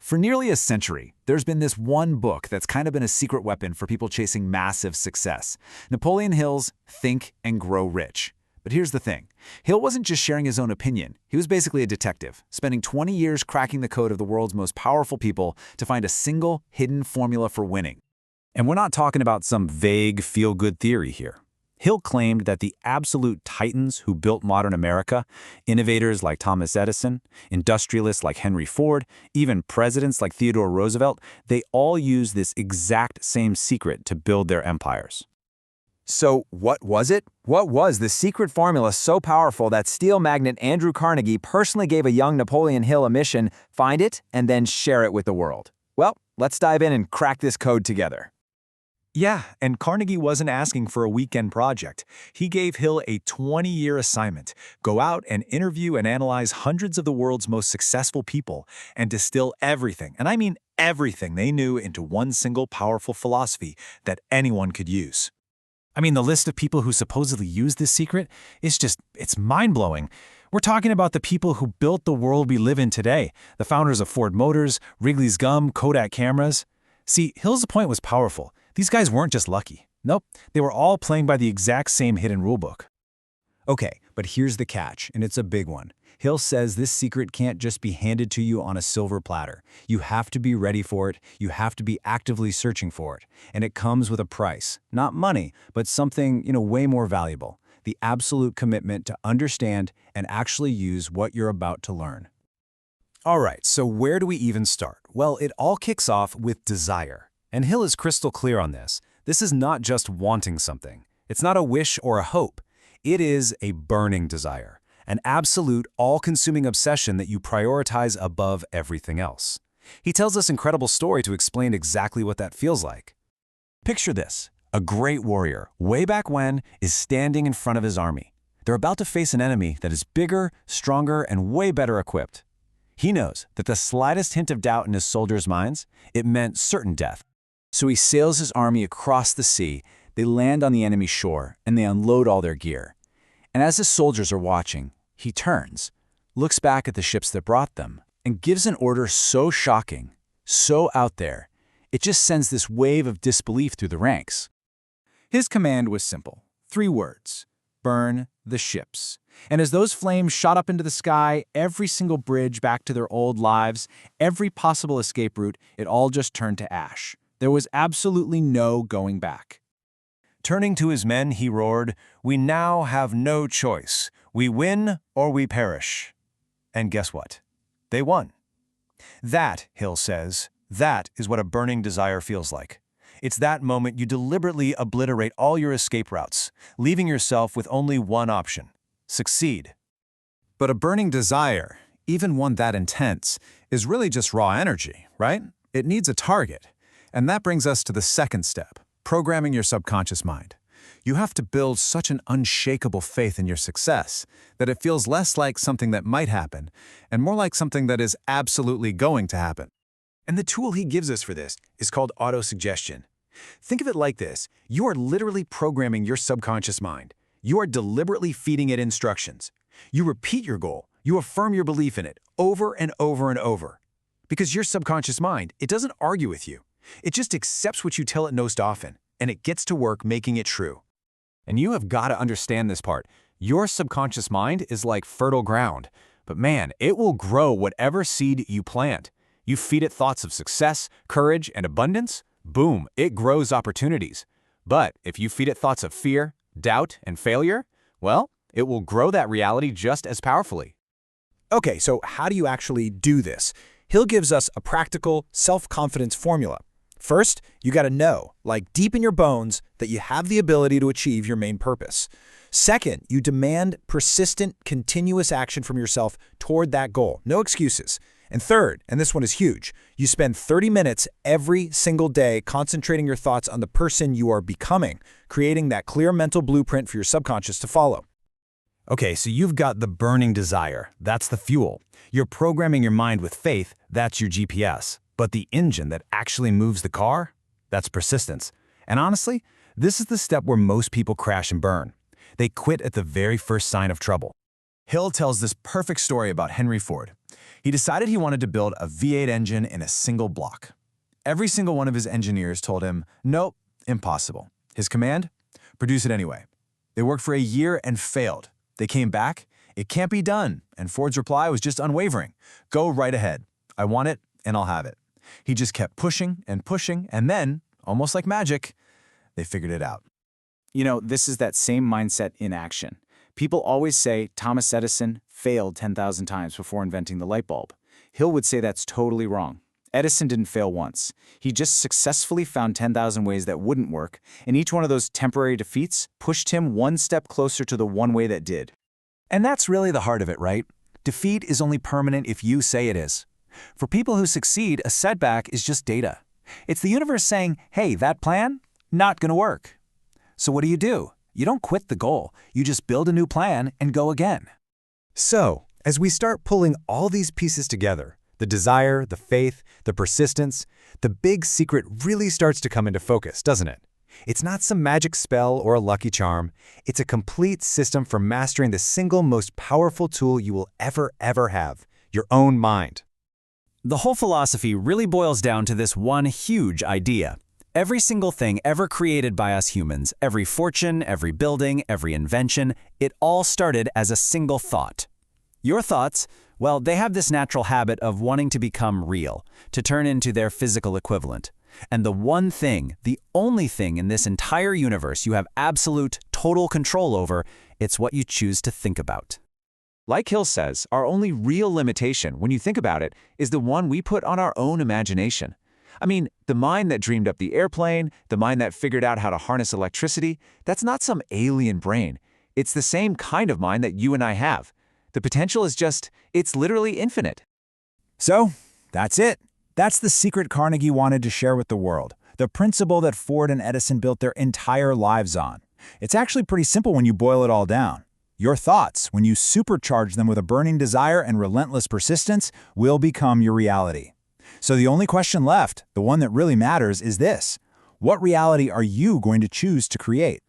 For nearly a century, there's been this one book that's kind of been a secret weapon for people chasing massive success. Napoleon Hill's Think and Grow Rich. But here's the thing. Hill wasn't just sharing his own opinion. He was basically a detective, spending 20 years cracking the code of the world's most powerful people to find a single hidden formula for winning. And we're not talking about some vague feel-good theory here. Hill claimed that the absolute titans who built modern America, innovators like Thomas Edison, industrialists like Henry Ford, even presidents like Theodore Roosevelt, they all used this exact same secret to build their empires. So what was it? What was the secret formula so powerful that steel magnate Andrew Carnegie personally gave a young Napoleon Hill a mission, find it, and then share it with the world? Well, let's dive in and crack this code together. Yeah, and Carnegie wasn't asking for a weekend project. He gave Hill a 20-year assignment. Go out and interview and analyze hundreds of the world's most successful people and distill everything, and I mean everything they knew into one single powerful philosophy that anyone could use. I mean, the list of people who supposedly use this secret it's mind-blowing. We're talking about the people who built the world we live in today, the founders of Ford Motors, Wrigley's Gum, Kodak cameras. See, Hill's point was powerful. These guys weren't just lucky. Nope, they were all playing by the exact same hidden rulebook. Okay, but here's the catch, and it's a big one. Hill says this secret can't just be handed to you on a silver platter. You have to be ready for it. You have to be actively searching for it. And it comes with a price. Not money, but something, way more valuable. The absolute commitment to understand and actually use what you're about to learn. All right, so where do we even start? Well, it all kicks off with desire. And Hill is crystal clear on this. This is not just wanting something. It's not a wish or a hope. It is a burning desire, an absolute, all-consuming obsession that you prioritize above everything else. He tells this incredible story to explain exactly what that feels like. Picture this. A great warrior, way back when, is standing in front of his army. They're about to face an enemy that is bigger, stronger, and way better equipped. He knows that the slightest hint of doubt in his soldiers' minds, it meant certain death. So he sails his army across the sea, they land on the enemy shore, and they unload all their gear. And as his soldiers are watching, he turns, looks back at the ships that brought them, and gives an order so shocking, so out there, it just sends this wave of disbelief through the ranks. His command was simple, 3 words: burn the ships. And as those flames shot up into the sky, every single bridge back to their old lives, every possible escape route, it all just turned to ash. There was absolutely no going back. Turning to his men, he roared, "We now have no choice. We win or we perish." And guess what? They won. That, Hill says, that is what a burning desire feels like. It's that moment you deliberately obliterate all your escape routes, leaving yourself with only one option: succeed. But a burning desire, even one that intense, is really just raw energy, right? It needs a target. And that brings us to the second step, programming your subconscious mind. You have to build such an unshakable faith in your success that it feels less like something that might happen and more like something that is absolutely going to happen. And the tool he gives us for this is called autosuggestion. Think of it like this. You are literally programming your subconscious mind. You are deliberately feeding it instructions. You repeat your goal. You affirm your belief in it over and over and over. Because your subconscious mind, it doesn't argue with you. It just accepts what you tell it most often, and it gets to work making it true. And you have got to understand this part. Your subconscious mind is like fertile ground, but man, it will grow whatever seed you plant. You feed it thoughts of success, courage, and abundance, boom, it grows opportunities. But if you feed it thoughts of fear, doubt, and failure, well, it will grow that reality just as powerfully. Okay, so how do you actually do this? Hill gives us a practical self-confidence formula. First, you got to know, like deep in your bones, that you have the ability to achieve your main purpose. Second, you demand persistent, continuous action from yourself toward that goal. No excuses. And third, and this one is huge, you spend 30 minutes every single day concentrating your thoughts on the person you are becoming, creating that clear mental blueprint for your subconscious to follow. Okay, so you've got the burning desire. That's the fuel. You're programming your mind with faith. That's your GPS. But the engine that actually moves the car? That's persistence. And honestly, this is the step where most people crash and burn. They quit at the very first sign of trouble. Hill tells this perfect story about Henry Ford. He decided he wanted to build a V8 engine in a single block. Every single one of his engineers told him, nope, impossible. His command? Produce it anyway. They worked for a year and failed. They came back, it can't be done, and Ford's reply was just unwavering. Go right ahead. I want it, and I'll have it. He just kept pushing, and then, almost like magic, they figured it out. You know, this is that same mindset in action. People always say Thomas Edison failed 10,000 times before inventing the light bulb. Hill would say that's totally wrong. Edison didn't fail once. He just successfully found 10,000 ways that wouldn't work, and each one of those temporary defeats pushed him one step closer to the one way that did. And that's really the heart of it, right? Defeat is only permanent if you say it is. For people who succeed, a setback is just data. It's the universe saying, hey, that plan? Not gonna work. So what do? You don't quit the goal. You just build a new plan and go again. So, as we start pulling all these pieces together, the desire, the faith, the persistence, the big secret really starts to come into focus, doesn't it? It's not some magic spell or a lucky charm. It's a complete system for mastering the single most powerful tool you will ever have, your own mind. The whole philosophy really boils down to this one huge idea. Every single thing ever created by us humans, every fortune, every building, every invention, it all started as a single thought. Your thoughts, well, they have this natural habit of wanting to become real, to turn into their physical equivalent. And the one thing, the only thing in this entire universe you have absolute, total control over, it's what you choose to think about. Like Hill says, our only real limitation, when you think about it, is the one we put on our own imagination. I mean, the mind that dreamed up the airplane, the mind that figured out how to harness electricity, that's not some alien brain. It's the same kind of mind that you and I have. The potential is just, it's literally infinite. So, that's it. That's the secret Carnegie wanted to share with the world, the principle that Ford and Edison built their entire lives on. It's actually pretty simple when you boil it all down. Your thoughts, when you supercharge them with a burning desire and relentless persistence, will become your reality. So the only question left, the one that really matters, is this: what reality are you going to choose to create?